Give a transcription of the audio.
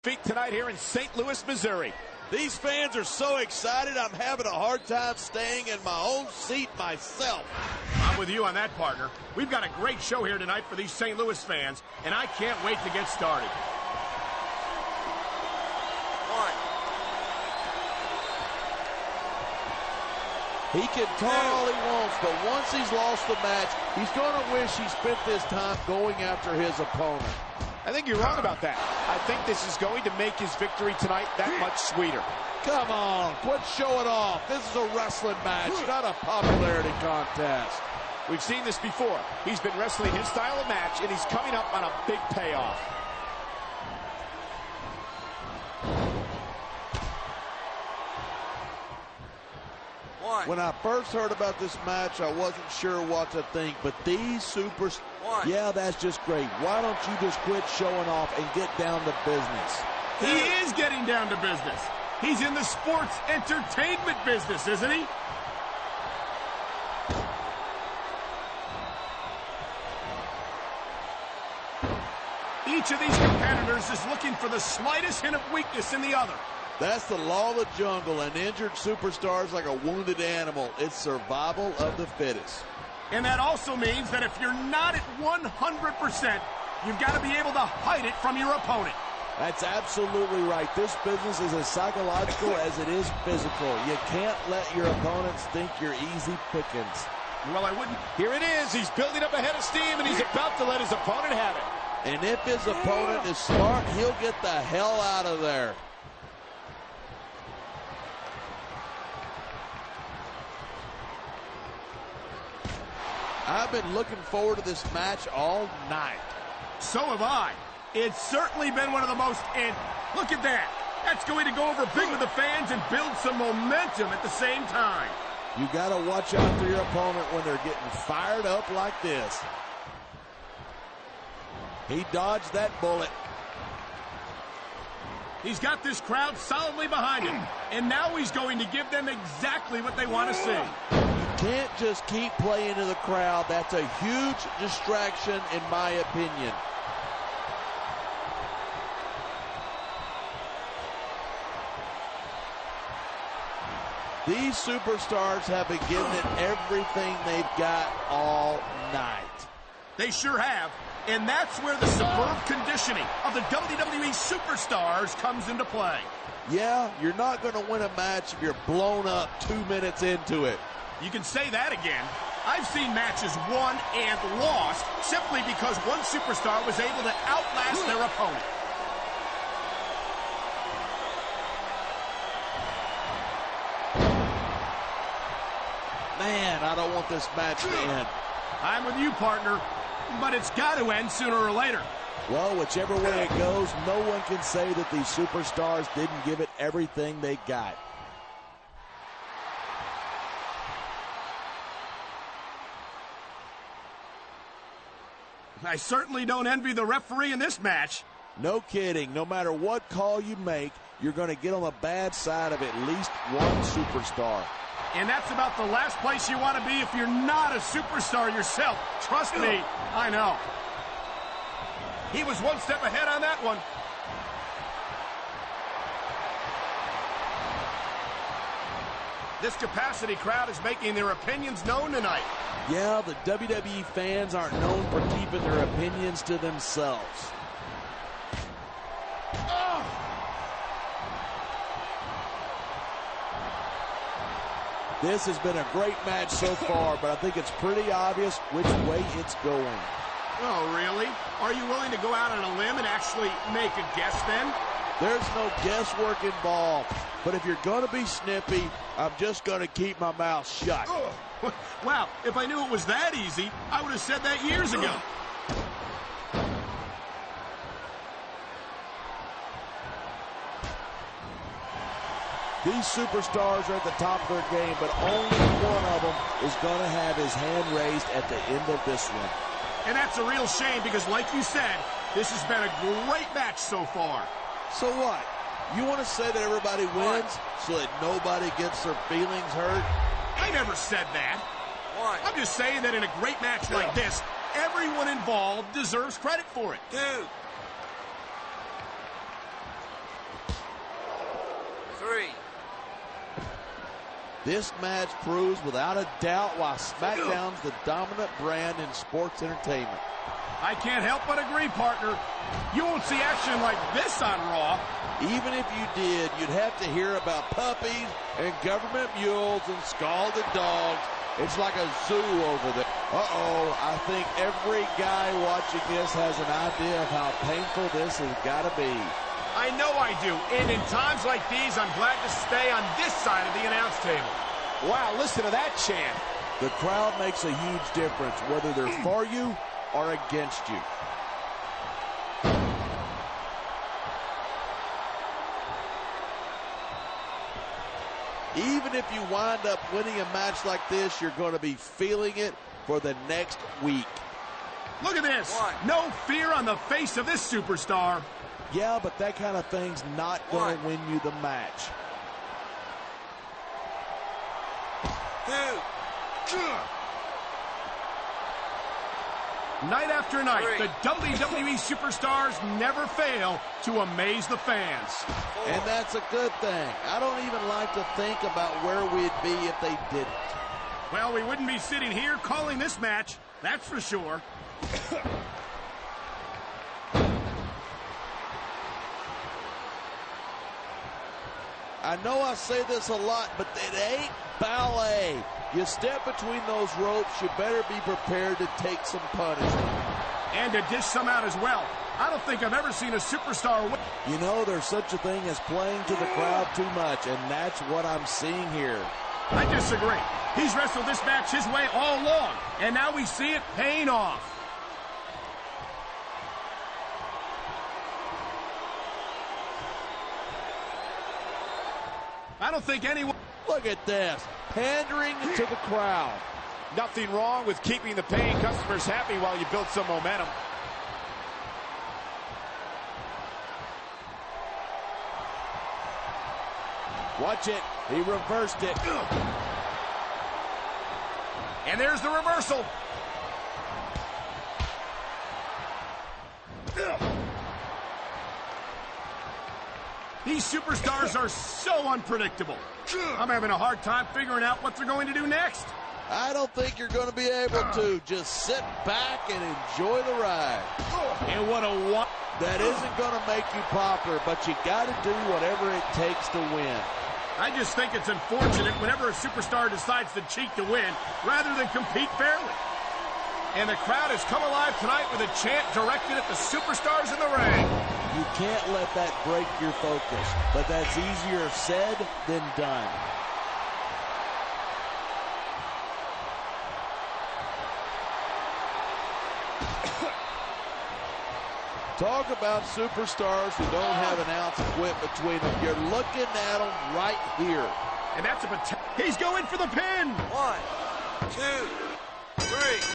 Feet tonight here in St. Louis, Missouri. These fans are so excited, I'm having a hard time staying in my own seat myself. I'm with you on that, partner. We've got a great show here tonight for these St. Louis fans, and I can't wait to get started. He can taunt all he wants, but once he's lost the match, he's going to wish he spent this time going after his opponent. I think you're wrong about that. I think this is going to make his victory tonight that much sweeter. Come on, quit showing off. This is a wrestling match, not a popularity contest. We've seen this before. He's been wrestling his style of match, and he's coming up on a big payoff. When I first heard about this match, I wasn't sure what to think, but these superstars, yeah, that's just great. Why don't you just quit showing off and get down to business? He is getting down to business. He's in the sports entertainment business, isn't he? Each of these competitors is looking for the slightest hint of weakness in the other. That's the law of the jungle, and injured superstars like a wounded animal. It's survival of the fittest. And that also means that if you're not at 100%, you've got to be able to hide it from your opponent. That's absolutely right. This business is as psychological as it is physical. You can't let your opponents think you're easy pickings. Well, I wouldn't. Here it is. He's building up a head of steam, and he's about to let his opponent have it. And if his opponent is smart, he'll get the hell out of there. I've been looking forward to this match all night. So have I. It's certainly been one of the most, and look at that. That's going to go over big with the fans and build some momentum at the same time. You got to watch out for your opponent when they're getting fired up like this. He dodged that bullet. He's got this crowd solidly behind him, and now he's going to give them exactly what they want to see. Can't just keep playing to the crowd. That's a huge distraction, in my opinion. These superstars have been giving it everything they've got all night. They sure have, and that's where the superb conditioning of the WWE superstars comes into play. Yeah, you're not going to win a match if you're blown up 2 minutes into it. You can say that again. I've seen matches won and lost simply because one superstar was able to outlast their opponent. Man, I don't want this match to end. I'm with you, partner, but it's got to end sooner or later. Well, whichever way it goes, no one can say that these superstars didn't give it everything they got. I certainly don't envy the referee in this match. No kidding. No matter what call you make, you're going to get on the bad side of at least one superstar. And that's about the last place you want to be if you're not a superstar yourself. Trust me, I know. He was one step ahead on that one. This capacity crowd is making their opinions known tonight. Yeah, the WWE fans aren't known for keeping their opinions to themselves. This has been a great match so far, but I think it's pretty obvious which way it's going. Oh, really? Are you willing to go out on a limb and actually make a guess then? There's no guesswork involved. But if you're going to be snippy, I'm just going to keep my mouth shut. Wow, if I knew it was that easy, I would have said that years ago. These superstars are at the top of their game, but only one of them is going to have his hand raised at the end of this one. And that's a real shame because, like you said, this has been a great match so far. So what? You want to say that everybody wins so that nobody gets their feelings hurt? I never said that. I'm just saying that in a great match like this, everyone involved deserves credit for it. Dude. This match proves without a doubt why SmackDown's the dominant brand in sports entertainment. I can't help but agree, partner. You won't see action like this on Raw. Even if you did, you'd have to hear about puppies and government mules and scalded dogs. It's like a zoo over there. Uh-oh, I think every guy watching this has an idea of how painful this has got to be. I know I do, and in times like these, I'm glad to stay on this side of the announce table. Wow, listen to that chant. The crowd makes a huge difference, whether they're for you or against you. Even if you wind up winning a match like this, you're going to be feeling it for the next week. Look at this. No fear on the face of this superstar. Yeah, but that kind of thing's not going to win you the match. 2. Night after night, 3. the WWE superstars never fail to amaze the fans. 4. And that's a good thing. I don't even like to think about where we'd be if they didn't. Well, we wouldn't be sitting here calling this match, that's for sure. I know I say this a lot, but it ain't ballet. You step between those ropes, you better be prepared to take some punishment. And to dish some out as well. I don't think I've ever seen a superstar win. You know, there's such a thing as playing to the crowd too much, and that's what I'm seeing here. I disagree. He's wrestled this match his way all along, and now we see it paying off. I don't think anyone... Look at this, pandering to the crowd. Nothing wrong with keeping the paying customers happy while you build some momentum. Watch it, he reversed it. And there's the reversal. These superstars are so unpredictable. I'm having a hard time figuring out what they're going to do next. I don't think you're going to be able to. Just sit back and enjoy the ride. And what a that isn't going to make you popular, but you got to do whatever it takes to win. I just think it's unfortunate whenever a superstar decides to cheat to win rather than compete fairly. And the crowd has come alive tonight with a chant directed at the superstars in the ring. You can't let that break your focus, but that's easier said than done. Talk about superstars who don't have an ounce of quit between them. You're looking at them right here. And that's a... He's going for the pin. 1, 2, 3.